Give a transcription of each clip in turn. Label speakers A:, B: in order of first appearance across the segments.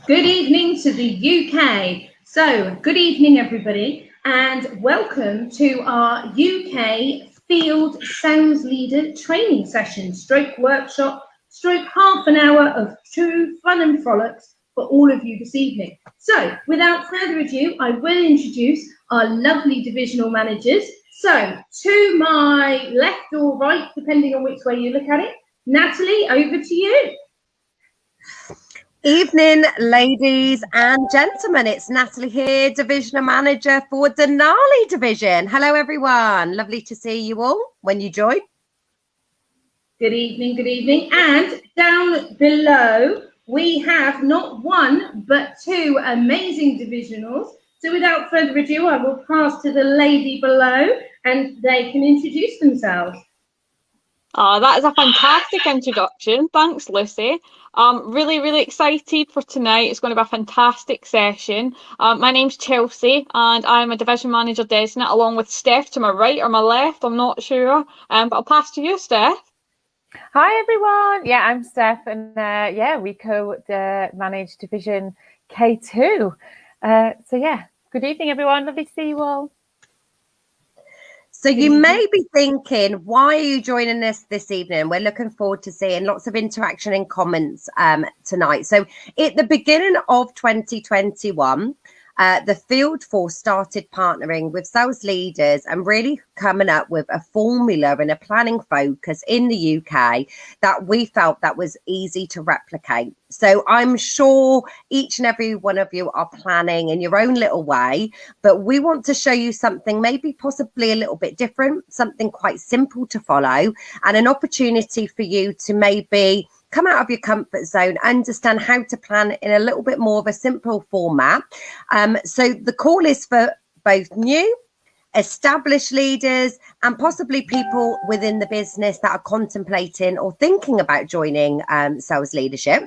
A: Good evening to the UK. So, good evening, everybody, and welcome to our UK Field Sales Leader training session, stroke workshop, stroke half an hour of true fun and frolics for all of you this evening. So, without further ado, I will introduce our lovely divisional managers. So, to my left or right, depending on which way you look at it, Natalie, over to you.
B: Evening, ladies and gentlemen. It's Natalie here, Divisional Manager for Denali Division. Hello, everyone. Lovely to see you all when you join.
A: Good evening, good evening. And down below, we have not one, but two amazing divisionals. So without further ado, I will pass to the lady below and they can introduce themselves.
C: Oh, that is a fantastic introduction. Thanks, Lucy. Really excited for tonight. It's going to be a fantastic session. My name's Chelsea and I'm a division manager designate along with Steph to my right or my left. I'm not sure, but I'll pass to you, Steph.
D: Hi, everyone. Yeah, I'm Steph and we co-manage Division K2. Good evening, everyone. Lovely to see you all.
B: So you may be thinking, why are you joining us this evening? We're looking forward to seeing lots of interaction and comments tonight. So at the beginning of 2021, the field force started partnering with sales leaders and really coming up with a formula and a planning focus in the UK that we felt that was easy to replicate. So I'm sure each and every one of you are planning in your own little way, but we want to show you something maybe possibly a little bit different, something quite simple to follow, and an opportunity for you to maybe come out of your comfort zone, understand how to plan in a little bit more of a simple format. So the call is for both new, established leaders and possibly people within the business that are contemplating or thinking about joining sales leadership.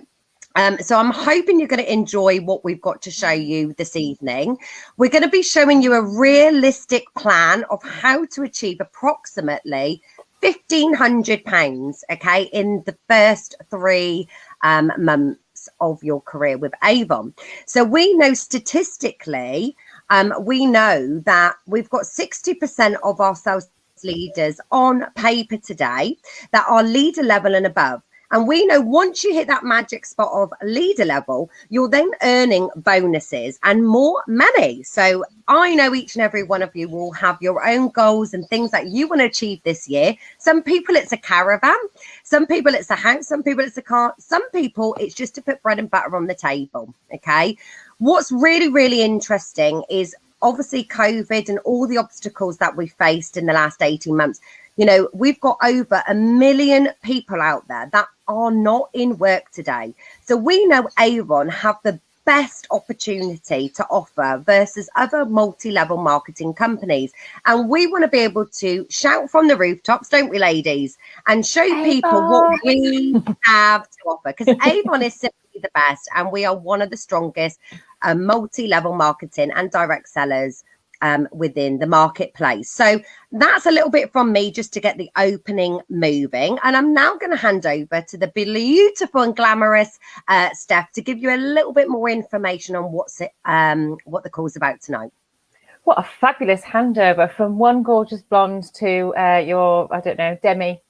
B: So I'm hoping you're going to enjoy what we've got to show you this evening. We're going to be showing you a realistic plan of how to achieve approximately £1,500, okay, in the first 3 months of your career with Avon. So we know statistically, we know that we've got 60% of our sales leaders on paper today that are leader level and above. And we know once you hit that magic spot of leader level, you're then earning bonuses and more money. So I know each and every one of you will have your own goals and things that you want to achieve this year. Some people it's a caravan, some people it's a house, some people it's a car, some people it's just to put bread and butter on the table. Okay. What's really interesting is obviously COVID and all the obstacles that we faced in the last 18 months. You know, we've got over 1 million people out there that are not in work today. So we know Avon have the best opportunity to offer versus other multi-level marketing companies. And we want to be able to shout from the rooftops, don't we, ladies? And show people what we have to offer. Because Avon is simply the best. And we are one of the strongest multi-level marketing and direct sellers within the marketplace. So that's a little bit from me just to get the opening moving. And I'm now going to hand over to the beautiful and glamorous Steph to give you a little bit more information on what the call's about tonight.
D: What a fabulous handover from one gorgeous blonde to your, I don't know, Demi.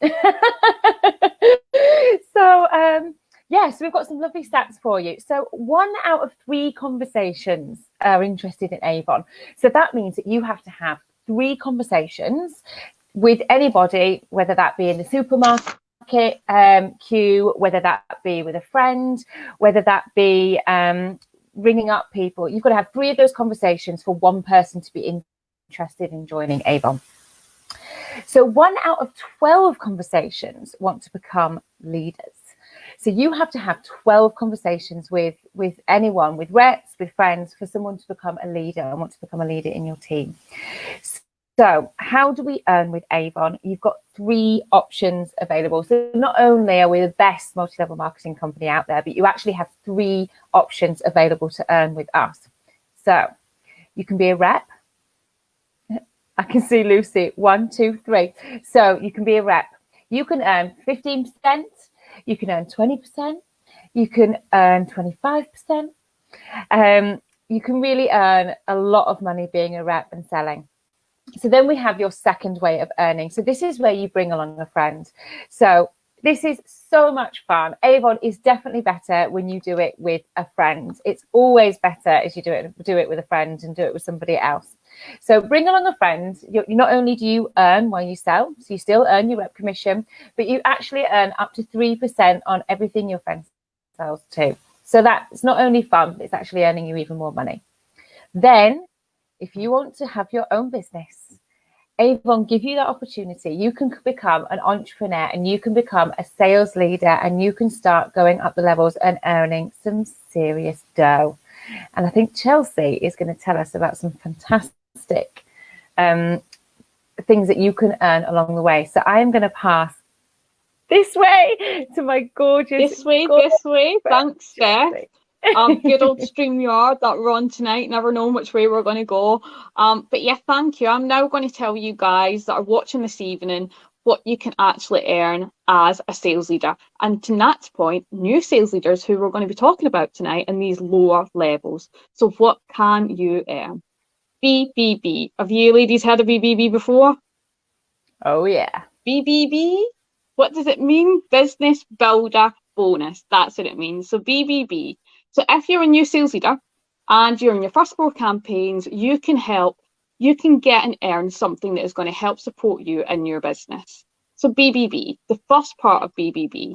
D: So we've got some lovely stats for you. So 1 out of 3 conversations are interested in Avon. So that means that you have to have 3 conversations with anybody, whether that be in the supermarket queue, whether that be with a friend, whether that be ringing up people. You've got to have 3 of those conversations for one person to be interested in joining Avon. So 1 out of 12 conversations want to become leaders. So you have to have 12 conversations with anyone, with reps, with friends, for someone to become a leader and want to become a leader in your team. So how do we earn with Avon? You've got 3 options available. So not only are we the best multi-level marketing company out there, but you actually have 3 options available to earn with us. So you can be a rep. I can see Lucy, 1, 2, 3. So you can be a rep. You can earn 15%. You can earn 20%, you can earn 25%, You can really earn a lot of money being a rep and selling. So then we have your second way of earning. So this is where you bring along a friend. So this is so much fun. Avon is definitely better when you do it with a friend. It's always better as you do it with a friend and do it with somebody else. So bring along a friend. Not only do you earn while you sell, so you still earn your rep commission, but you actually earn up to 3% on everything your friend sells too. So that's not only fun, but it's actually earning you even more money. Then, if you want to have your own business, Avon give you that opportunity. You can become an entrepreneur and you can become a sales leader and you can start going up the levels and earning some serious dough. And I think Chelsea is going to tell us about some fantastic things that you can earn along the way. So I am going to pass this way to my gorgeous.
C: This way. Thanks, Steph. Good old StreamYard that we're on tonight, never knowing which way we're going to go. But yeah, thank you. I'm now going to tell you guys that are watching this evening what you can actually earn as a sales leader. And to Nat's point, new sales leaders who we're going to be talking about tonight in these lower levels. So what can you earn? BBB. Have you ladies heard of BBB before?
D: Oh yeah.
C: BBB? What does it mean? Business Builder Bonus. That's what it means. So BBB. So if you're a new sales leader and you're in your first 4 campaigns, you can get and earn something that is going to help support you in your business. So BBB, the first part of BBB.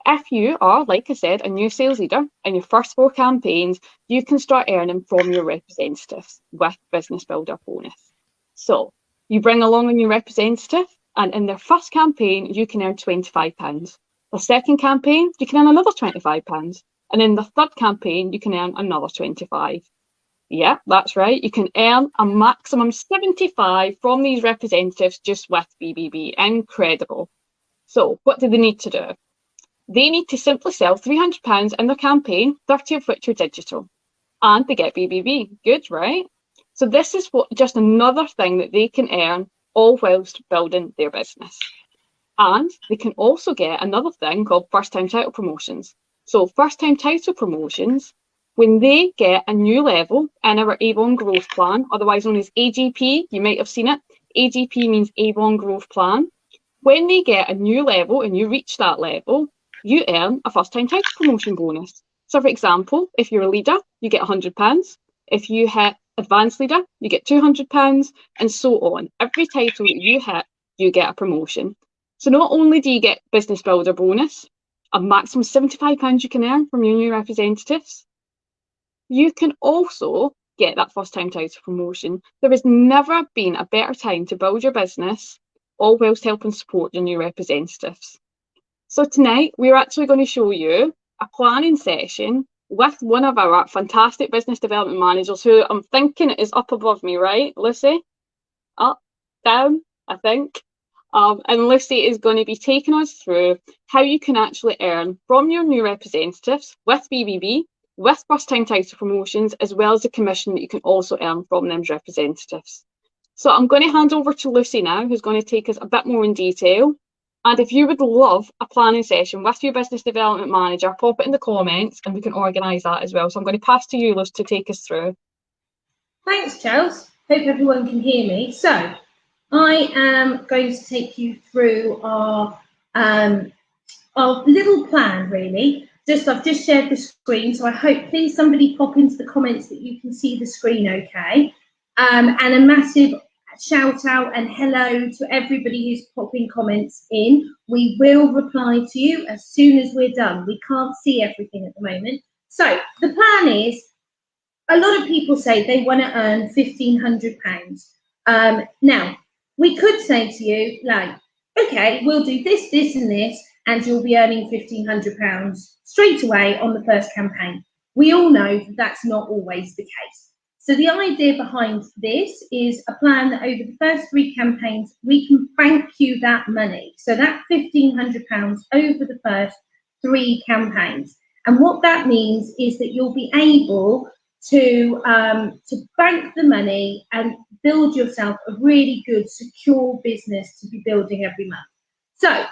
C: If you are, like I said, a new sales leader in your first 4 campaigns, you can start earning from your representatives with Business Builder Bonus. So you bring along a new representative and in their first campaign, you can earn £25. The second campaign, you can earn another £25. And in the third campaign, you can earn another 25. Yeah, that's right. You can earn a maximum 75 from these representatives just with BBB. Incredible. So what do they need to do? They need to simply sell £300 in their campaign, 30 of which are digital. And they get BBB. Good, right? So this is just another thing that they can earn all whilst building their business. And they can also get another thing called first-time title promotions. So first-time title promotions, when they get a new level in our Avon Growth Plan, otherwise known as AGP, you might have seen it. AGP means Avon Growth Plan. When they get a new level and you reach that level, you earn a first-time title promotion bonus. So for example, if you're a leader, you get £100. If you hit advanced leader, you get £200 and so on. Every title that you hit, you get a promotion. So not only do you get Business Builder Bonus, a maximum £75 you can earn from your new representatives, you can also get that first-time title promotion. There has never been a better time to build your business, all whilst helping support your new representatives. So tonight, we're actually going to show you a planning session with one of our fantastic business development managers who I'm thinking is up above me, right, Lucy? Up, down, I think. And Lucy is going to be taking us through how you can actually earn from your new representatives with BBB, with first-time title promotions, as well as the commission that you can also earn from them as representatives. So I'm going to hand over to Lucy now, who's going to take us a bit more in detail. And if you would love a planning session with your business development manager, pop it in the comments and we can organise that as well. So I'm going to pass to you, Lucy, to take us through.
A: Thanks, Chels. Hope everyone can hear me. So I am going to take you through our little plan, really. I've just shared the screen, so I hope please somebody pop into the comments that you can see the screen okay. And a massive shout out and hello to everybody who's popping comments in. We will reply to you as soon as we're done. We can't see everything at the moment. So the plan is, a lot of people say they want to earn £1,500. Now, we could say to you, like, okay, we'll do this, this and this, and you'll be earning £1,500 straight away on the first campaign. We all know that that's not always the case. So the idea behind this is a plan that over the first 3 campaigns, we can bank you that money. So that £1,500 over the first 3 campaigns. And what that means is that you'll be able to bank the money and build yourself a really good, secure business to be building every month. So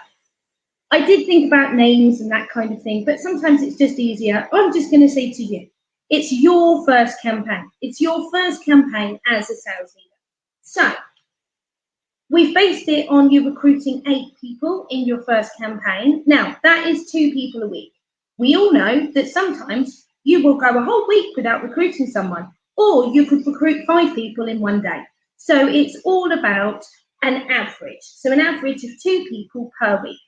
A: I did think about names and that kind of thing, but sometimes it's just easier. I'm just going to say to you, It's your first campaign. It's your first campaign as a sales leader. So we've based it on you recruiting 8 people in your first campaign. Now, that is 2 people a week. We all know that sometimes you will go a whole week without recruiting someone, or you could recruit 5 people in one day. So it's all about an average. So an average of 2 people per week.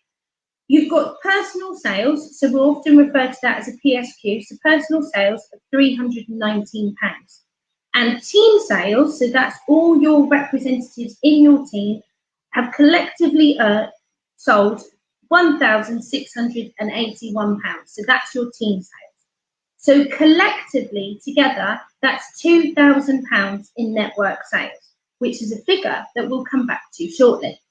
A: You've got personal sales, so we'll often refer to that as a PSQ, so personal sales of £319. And team sales, so that's all your representatives in your team, have collectively sold £1,681. So that's your team sales. So collectively together, that's £2,000 in network sales, which is a figure that we'll come back to shortly.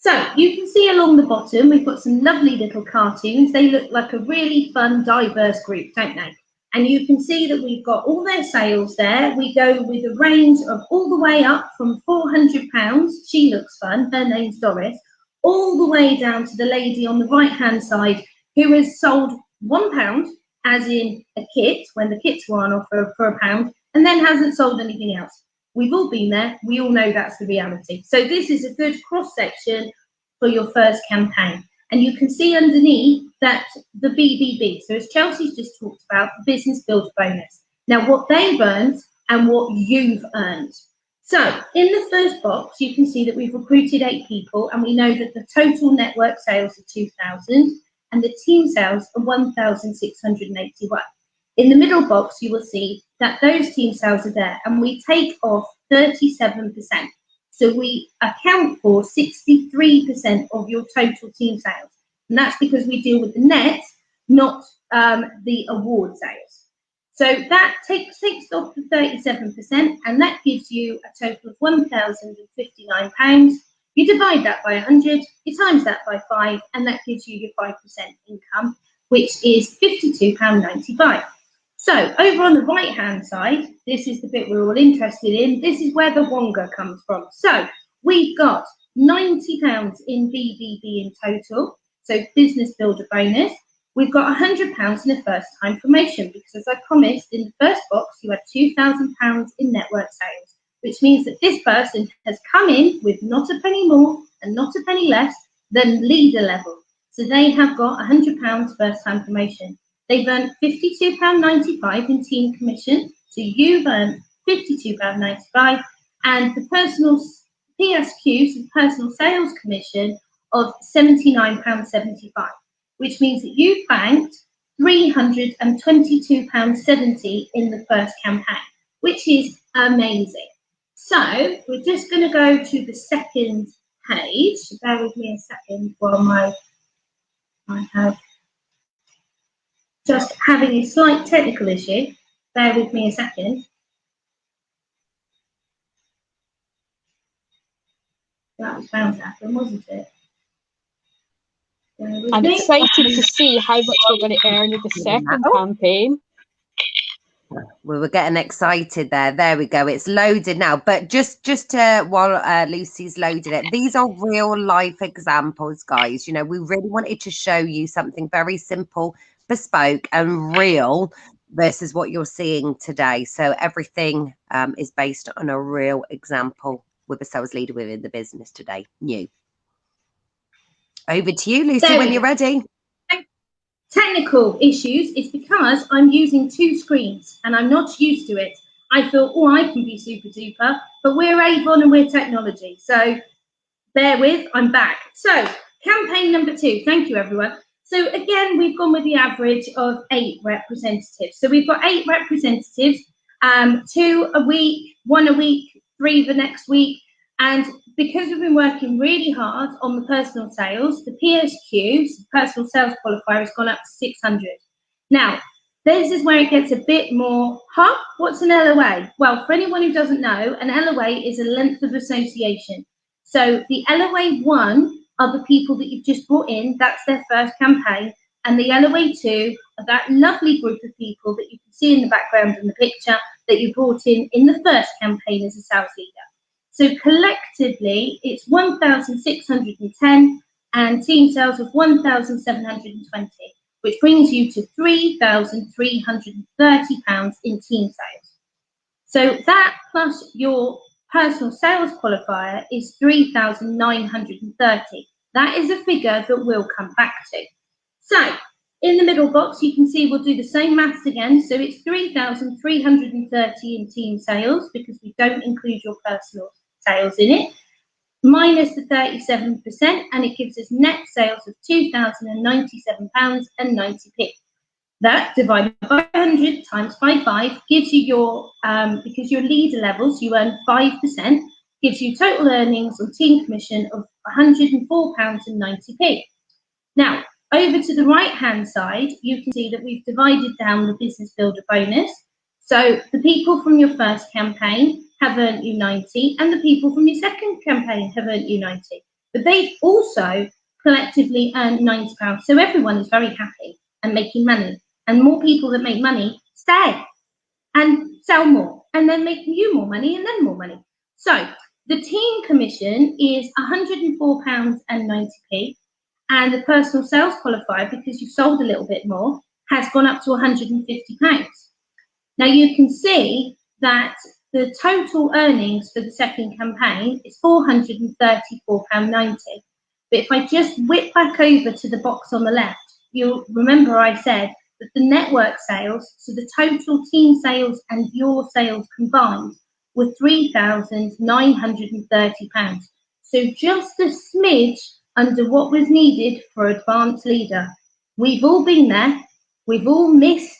A: So you can see along the bottom, we've got some lovely little cartoons. They look like a really fun, diverse group, don't they? And you can see that we've got all their sales there. We go with a range of all the way up from £400, she looks fun, her name's Doris, all the way down to the lady on the right-hand side who has sold £1, as in a kit, when the kits were on offer for £1, and then hasn't sold anything else. We've all been there. We all know that's the reality. So this is a good cross-section for your first campaign. And you can see underneath that the BBB, so as Chelsea's just talked about, the business builder bonus. Now, what they've earned and what you've earned. So in the first box, you can see that we've recruited 8 people, and we know that the total network sales are 2,000 and the team sales are 1,681. In the middle box, you will see that those team sales are there, and we take off 37%. So we account for 63% of your total team sales. And that's because we deal with the net, not the award sales. So that takes off the 37%, and that gives you a total of £1,059. You divide that by 100, you times that by 5, and that gives you your 5% income, which is £52.95. So over on the right-hand side, this is the bit we're all interested in. This is where the Wonga comes from. So we've got £90 in BBB in total, so business builder bonus. We've got £100 in a first-time promotion, because as I promised, in the first box, you had £2,000 in network sales, which means that this person has come in with not a penny more and not a penny less than leader level. So they have got £100 first-time promotion. They've earned £52.95 in team commission, so you've earned £52.95, and the personal PSQ, so personal sales commission, of £79.75, which means that you've banked £322.70 in the first campaign, which is amazing. So we're just going to go to the second page. Bear with me a second while I have just having a slight technical issue. Bear with me a second. That was bound to happen, wasn't it?
C: I'm excited to see how much we're going to earn in the second campaign.
B: We were getting excited there. There we go. It's loaded now. But just to, while Lucy's loaded it, these are real life examples, guys. You know, we really wanted to show you something very simple, bespoke and real versus what you're seeing today. So everything is based on a real example with a sales leader within the business today. New. Over to you, Lucy, when you're ready.
A: Technical issues is because I'm using 2 screens and I'm not used to it. I thought, oh, I can be super duper, but we're Avon and we're technology. So bear with, I'm back. So campaign number 2, thank you everyone. So again, we've gone with the average of 8 representatives. So we've got 8 representatives, 2 a week, 1 a week, 3 the next week. And because we've been working really hard on the personal sales, the PSQ, so personal sales qualifier, has gone up to 600. Now, this is where it gets a bit more, what's an LOA? Well, for anyone who doesn't know, an LOA is a length of association. So the LOA 1 are the people that you've just brought in, that's their first campaign, and the LOA 2 are that lovely group of people that you can see in the background in the picture that you brought in the first campaign as a sales leader. So collectively, it's 1,610 and team sales of 1,720. which brings you to £3,330 in team sales. So that plus your personal sales qualifier is 3,930. That is a figure that we'll come back to. So in the middle box, you can see we'll do the same maths again. So it's 3,330 in team sales because we don't include your personal sales in it, minus the 37%, and it gives us net sales of £2,097.90. That divided by 100 times by 5 gives you your, because your leader levels, you earn 5%, gives you total earnings on team commission of £104.90. Now, over to the right-hand side, you can see that we've divided down the business builder bonus. So the people from your first campaign have earned you 90, and the people from your second campaign have earned you 90. But they've also collectively earned £90. So everyone is very happy and making money. And more people that make money stay and sell more, and then make you more money and then more money. So the team commission is £104.90, and the personal sales qualifier, because you've sold a little bit more, has gone up to £150. Now you can see that the total earnings for the second campaign is £434.90. But if I just whip back over to the box on the left, you'll remember I said that the network sales, so the total team sales and your sales combined, were £3,930. So just a smidge under what was needed for advanced leader. We've all been there. We've all missed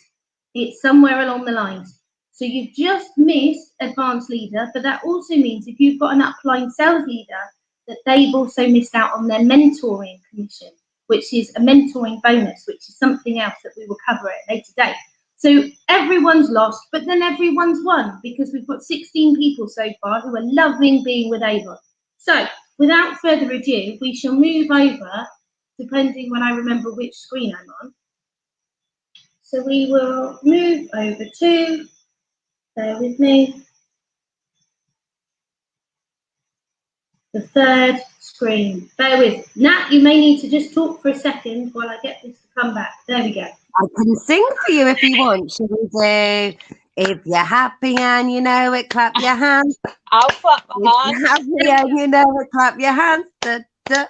A: it somewhere along the lines. So you've just missed advanced leader, but that also means if you've got an upline sales leader, that they've also missed out on their mentoring commission, which is a mentoring bonus, which is something else that we will cover at a later date. So everyone's lost, but then everyone's won, because we've got 16 people so far who are loving being with Avon. So without further ado, we shall move over, depending when I remember which screen I'm on. So we will move over to, bear with me, the third screen. Bear with. Nat, you may need to just talk for a second while I get this to come back. There we go.
B: I can sing for you if you want. Shall we do? If you're happy and you know it, clap your hands.
C: I'll clap my hands.
B: If you're happy and you know it, clap your hands. Da, da.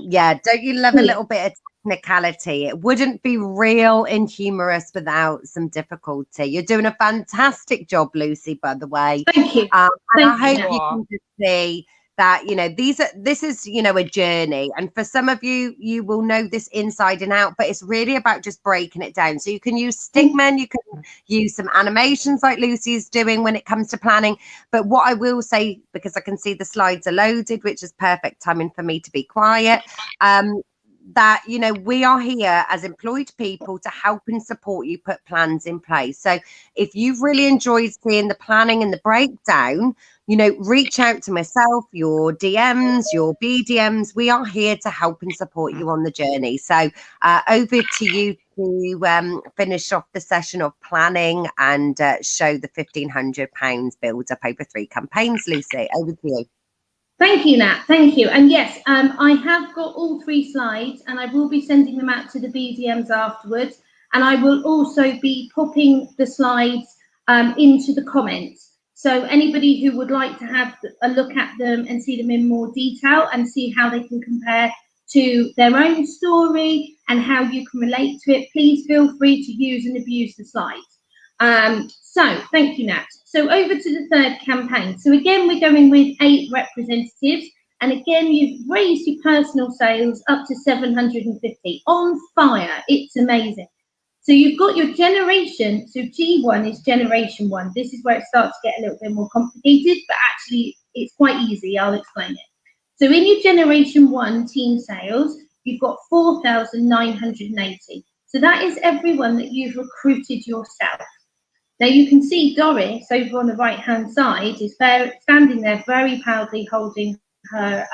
B: Yeah, don't you love a little bit of technicality? It wouldn't be real and humorous without some difficulty. You're doing a fantastic job, Lucy, by the way.
A: Thank you.
B: And I
A: Thank
B: hope you can just see that, you know, this is, you know, a journey. And for some of you, you will know this inside and out, but it's really about just breaking it down. So you can use stickmen, you can use some animations like Lucy's doing when it comes to planning. But what I will say, because I can see the slides are loaded, which is perfect timing for me to be quiet, that, you know, we are here as employed people to help and support you put plans in place. So if you've really enjoyed seeing the planning and the breakdown, you know, reach out to myself, your DMs, your BDMs. We are here to help and support you on the journey. So over to you to finish off the session of planning and show the £1,500 build up over 3 campaigns. Lucy, over to you.
A: Thank you, Nat. Thank you. And yes, I have got all 3 slides, and I will be sending them out to the BDMs afterwards. And I will also be popping the slides into the comments. So anybody who would like to have a look at them and see them in more detail and see how they can compare to their own story and how you can relate to it, please feel free to use and abuse the slides. So thank you, Nat. So over to the third campaign. So again, we're going with 8 representatives. And again, you've raised your personal sales up to 750. On fire. It's amazing. So you've got your generation. So G1 is generation 1. This is where it starts to get a little bit more complicated, but actually it's quite easy. I'll explain it. So in your generation 1 team sales, you've got 4,980. So that is everyone that you've recruited yourself. Now you can see Doris over on the right-hand side is standing there very proudly holding her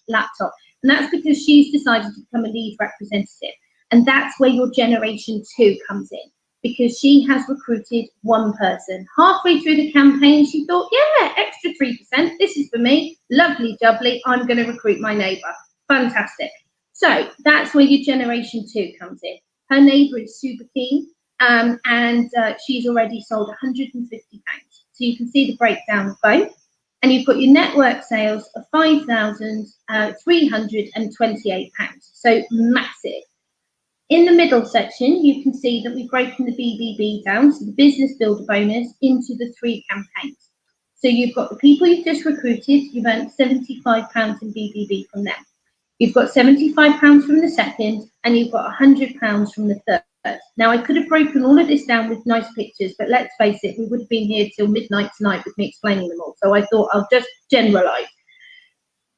A: laptop. And that's because she's decided to become a lead representative. And that's where your generation 2 comes in, because she has recruited 1 person. Halfway through the campaign, she thought, yeah, extra 3%. This is for me. Lovely jubbly. I'm going to recruit my neighbour. Fantastic. So that's where your generation 2 comes in. her neighbour is super keen, and she's already sold £150. So you can see the breakdown of both. And you've got your network sales of £5,328. So massive. In the middle section, you can see that we've broken the BBB down, so the business builder bonus, into the 3 campaigns. So you've got the people you've just recruited, you've earned £75 in BBB from them. You've got £75 from the second, and you've got £100 from the third. Now, I could have broken all of this down with nice pictures, but let's face it, we would have been here till midnight tonight with me explaining them all. So I thought I'll just generalise.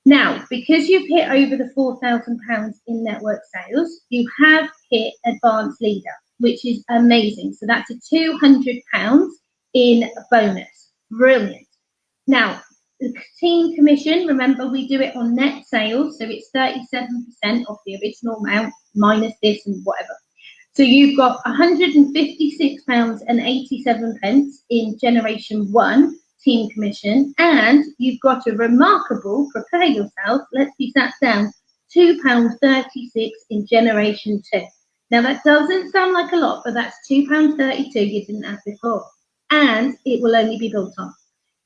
A: Now, because you've hit over the £4,000 in network sales, you have hit advanced leader, which is amazing. So that's a £200 in bonus. Brilliant. Now, the team commission, remember we do it on net sales, so it's 37% of the original amount minus this and whatever. So you've got £156.87 in generation 1 team commission, and you've got a remarkable, prepare yourself, let's be sat down, £2.36 in generation 2. Now that doesn't sound like a lot, but that's £2.32 you didn't have before, and it will only be built on.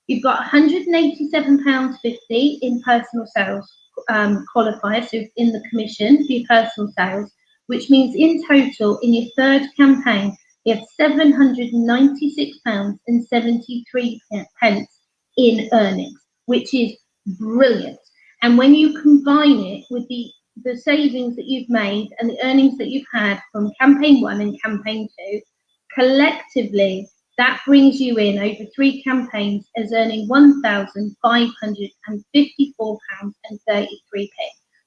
A: You've got £187.50 in personal sales qualifier, so in the commission for your personal sales, which means in total, in your third campaign, you have £796.73 in earnings, which is brilliant. And when you combine it with the savings that you've made and the earnings that you've had from campaign 1 and campaign 2, collectively, that brings you in over 3 campaigns as earning £1,554.33.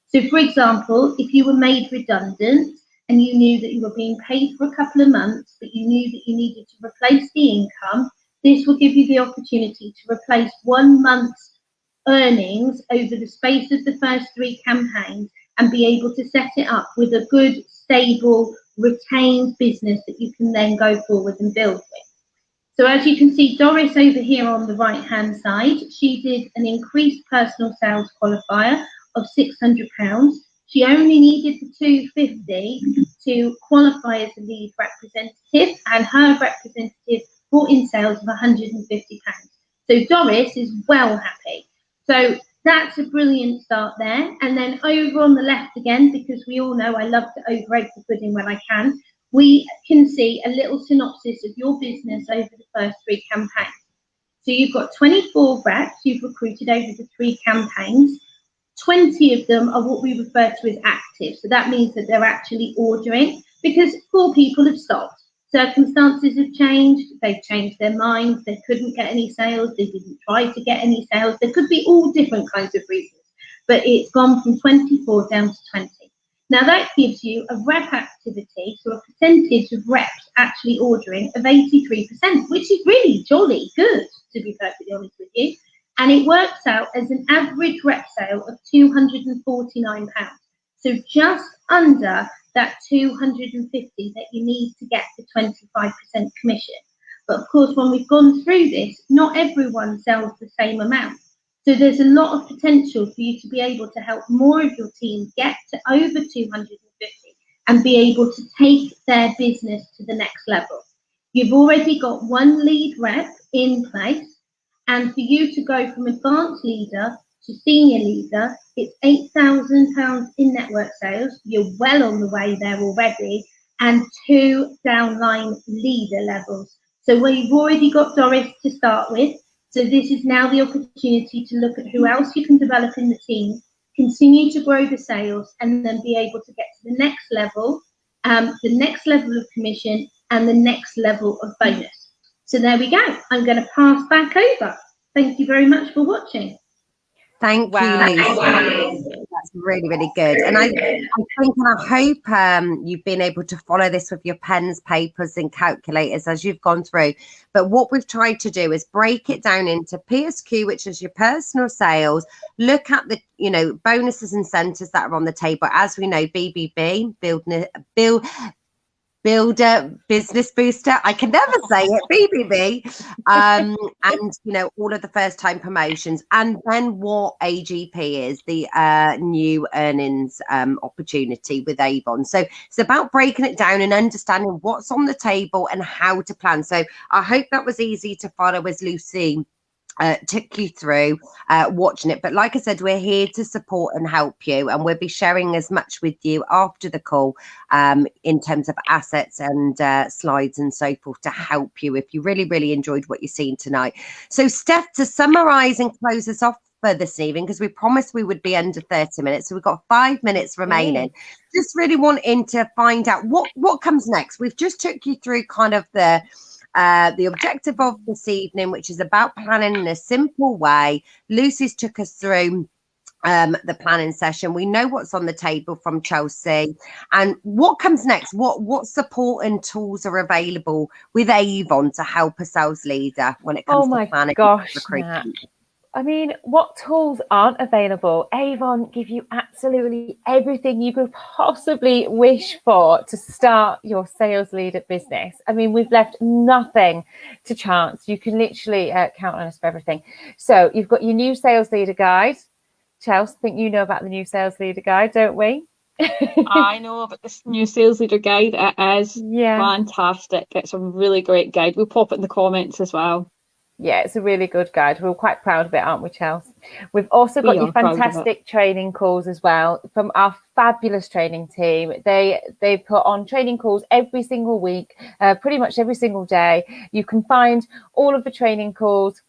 A: So, for example, if you were made redundant and you knew that you were being paid for a couple of months, but you knew that you needed to replace the income, this will give you the opportunity to replace 1 month's earnings over the space of the first 3 campaigns and be able to set it up with a good, stable, retained business that you can then go forward and build with. So as you can see, Doris over here on the right-hand side, she did an increased personal sales qualifier of £600. She only needed the £250 to qualify as a lead representative, and her representative brought in sales of £150. So Doris is well happy. So that's a brilliant start there. And then over on the left again, because we all know I love to over-egg the pudding when I can, we can see a little synopsis of your business over the first 3 campaigns. So you've got 24 reps you've recruited over the 3 campaigns. 20 of them are what we refer to as active. So that means that they're actually ordering, because 4 people have stopped. Circumstances have changed. They've changed their minds. They couldn't get any sales. They didn't try to get any sales. There could be all different kinds of reasons, but it's gone from 24 down to 20. Now that gives you a rep activity, so a percentage of reps actually ordering of 83%, which is really jolly good, to be perfectly honest with you. And it works out as an average rep sale of £249. So just under that 250 that you need to get the 25% commission. But of course, when we've gone through this, not everyone sells the same amount. So there's a lot of potential for you to be able to help more of your team get to over 250 and be able to take their business to the next level. You've already got 1 lead rep in place, and for you to go from advanced leader to senior leader, it's £8,000 in network sales. You're well on the way there already, and 2 downline leader levels. So we've already got Doris to start with. So this is now the opportunity to look at who else you can develop in the team, continue to grow the sales, and then be able to get to the next level of commission, and the next level of bonus. So there we go. I'm going to pass back over. Thank you very much for watching.
B: Thank you, Lucy. That's really, really good. And I think and I hope you've been able to follow this with your pens, papers and calculators as you've gone through. But what we've tried to do is break it down into PSQ, which is your personal sales, look at the, bonuses and incentives that are on the table. As we know, BBB, builder, business booster. I can never say it, BBB. And, all of the first time promotions. And then what AGP is, the new earnings opportunity with Avon. So it's about breaking it down and understanding what's on the table and how to plan. So I hope that was easy to follow as Lucy took you through watching it. But like I said, we're here to support and help you, and we'll be sharing as much with you after the call in terms of assets and slides and so forth to help you if you really enjoyed what you've seen tonight. So Steph, to summarize and close us off for this evening, because we promised we would be under 30 minutes, so we've got 5 minutes remaining. Just really wanting to find out what comes next. We've just took you through kind of the objective of this evening, which is about planning in a simple way. Lucy's took us through the planning session. We know what's on the table from Chelsea, and what comes next. What support and tools are available with Avon to help a sales leader when it comes to planning?
D: Oh my gosh, Nat. I mean, what tools aren't available? Avon give you absolutely everything you could possibly wish for to start your sales leader business. I mean, we've left nothing to chance. You can literally count on us for everything. So you've got your new sales leader guide. Chelsea, I think you know about the new sales leader guide, don't we?
C: I know about this new sales leader guide. It is fantastic. It's a really great guide. We'll pop it in the comments as well.
D: Yeah, it's a really good guide. We're quite proud of it, aren't we, Chelsea? We've also got your fantastic training calls as well from our fabulous training team. They put on training calls every single week, pretty much every single day. You can find all of the training calls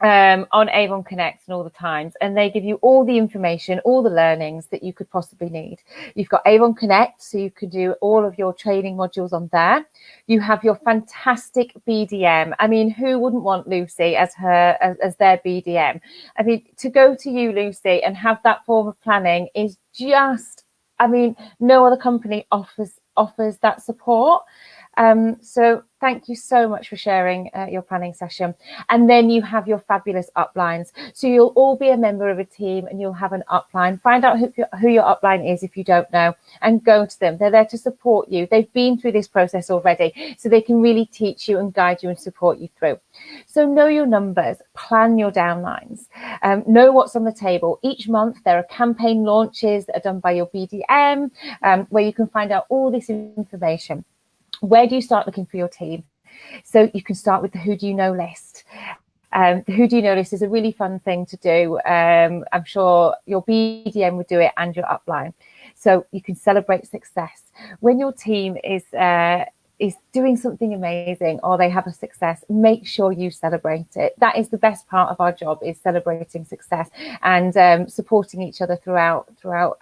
D: on Avon Connect and all the times, and they give you all the information, all the learnings that you could possibly need. You've got Avon Connect, so you can do all of your training modules on there. You have your fantastic BDM. I mean, who wouldn't want Lucy as their BDM? I mean, to go to you, Lucy, and have that form of planning is just, I mean, no other company offers that support. So thank you so much for sharing your planning session. And then you have your fabulous uplines. So you'll all be a member of a team and you'll have an upline. Find out who your upline is if you don't know, and go to them. They're there to support you. They've been through this process already, so they can really teach you and guide you and support you through. So know your numbers, plan your downlines, know what's on the table. Each month there are campaign launches that are done by your BDM, where you can find out all this information. Where do you start looking for your team? So you can start with the Who Do You Know list. The Who Do You Know list is a really fun thing to do. I'm sure your BDM would do it and your upline. So you can celebrate success. When your team is doing something amazing or they have a success, make sure you celebrate it. That is the best part of our job, is celebrating success and supporting each other throughout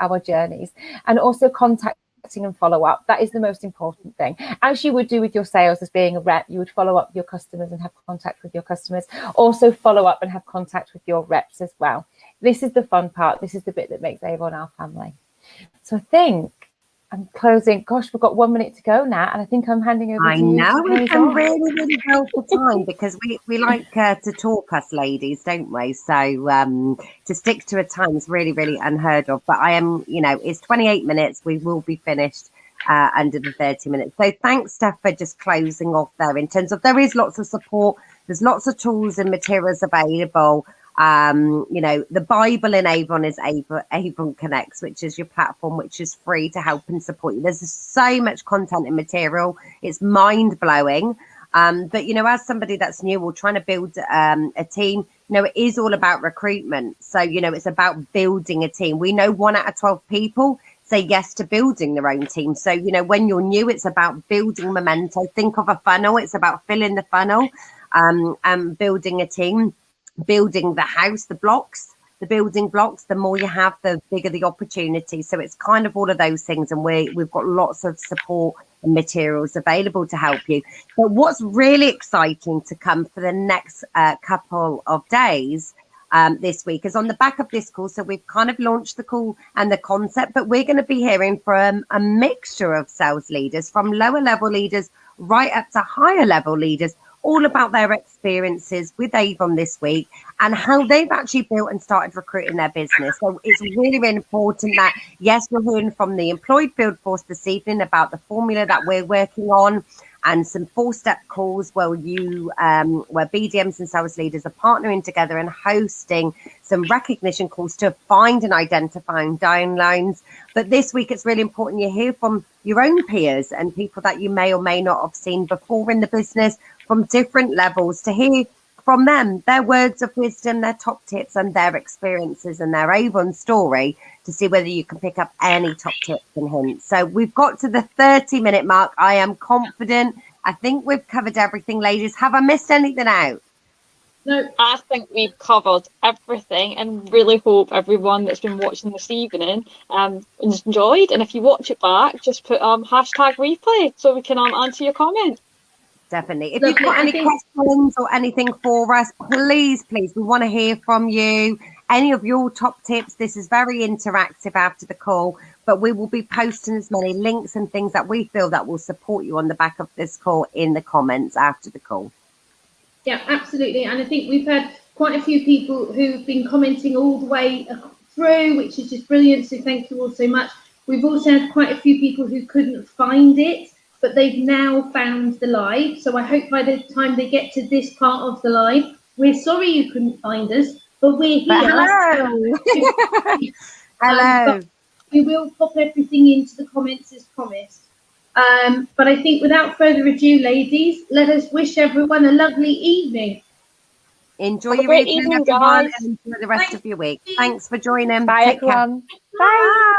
D: our journeys. And also contacting and follow up. That is the most important thing. As you would do with your sales as being a rep, you would follow up with your customers and have contact with your customers. Also follow up and have contact with your reps as well. This is the fun part. This is the bit that makes Avon our family. So I think I'm closing. Gosh, we've got 1 minute to go now, and I think I'm handing over to you.
B: I know we've done really well for time, because we like to talk, us ladies, don't we? So to stick to a time is really unheard of. But I am, it's 28 minutes. We will be finished under the 30 minutes. So thanks, Steph, for just closing off there. In terms of, there is lots of support. There's lots of tools and materials available. The Bible in Avon is Avon Connects, which is your platform, which is free to help and support you. There's so much content and material. It's mind blowing. But, as somebody that's new or trying to build a team, it is all about recruitment. So, it's about building a team. We know 1 out of 12 people say yes to building their own team. So, when you're new, it's about building momentum. Think of a funnel. It's about filling the funnel and building a team. Building the house, the building blocks, the more you have, the bigger the opportunity. So it's kind of all of those things, and we've got lots of support and materials available to help you. But what's really exciting to come for the next couple of days this week is on the back of this call. So we've kind of launched the call and the concept, but we're going to be hearing from a mixture of sales leaders, from lower level leaders right up to higher level leaders, all about their experiences with Avon this week and how they've actually built and started recruiting their business. So it's really, really important that, yes, we're hearing from the employed field force this evening about the formula that we're working on, and some 4-step calls where where BDMs and sales leaders are partnering together and hosting some recognition calls to find and identify downlines. But this week, it's really important you hear from your own peers and people that you may or may not have seen before in the business from different levels, to hear from them their words of wisdom, their top tips and their experiences and their Avon story, to see whether you can pick up any top tips and hints. So we've got to the 30-minute mark. I am confident. I think we've covered everything, ladies. Have I missed anything out?
C: No, I think we've covered everything, and really hope everyone that's been watching this evening enjoyed. And if you watch it back, just put hashtag replay so we can answer your comment.
B: Definitely. If you've got any questions or anything for us, please, we want to hear from you. Any of your top tips. This is very interactive after the call, but we will be posting as many links and things that we feel that will support you on the back of this call in the comments after the call.
A: Yeah, absolutely. And I think we've had quite a few people who've been commenting all the way through, which is just brilliant. So thank you all so much. We've also had quite a few people who couldn't find it, but they've now found the live. So I hope by the time they get to this part of the live, we're sorry you couldn't find us, but we're here.
B: Hello. Hello.
A: But we will pop everything into the comments as promised. But I think without further ado, ladies, let us wish everyone a lovely evening.
B: Enjoy your evening, everyone, and enjoy the rest of your week. Thanks for joining.
D: Bye, everyone. Bye.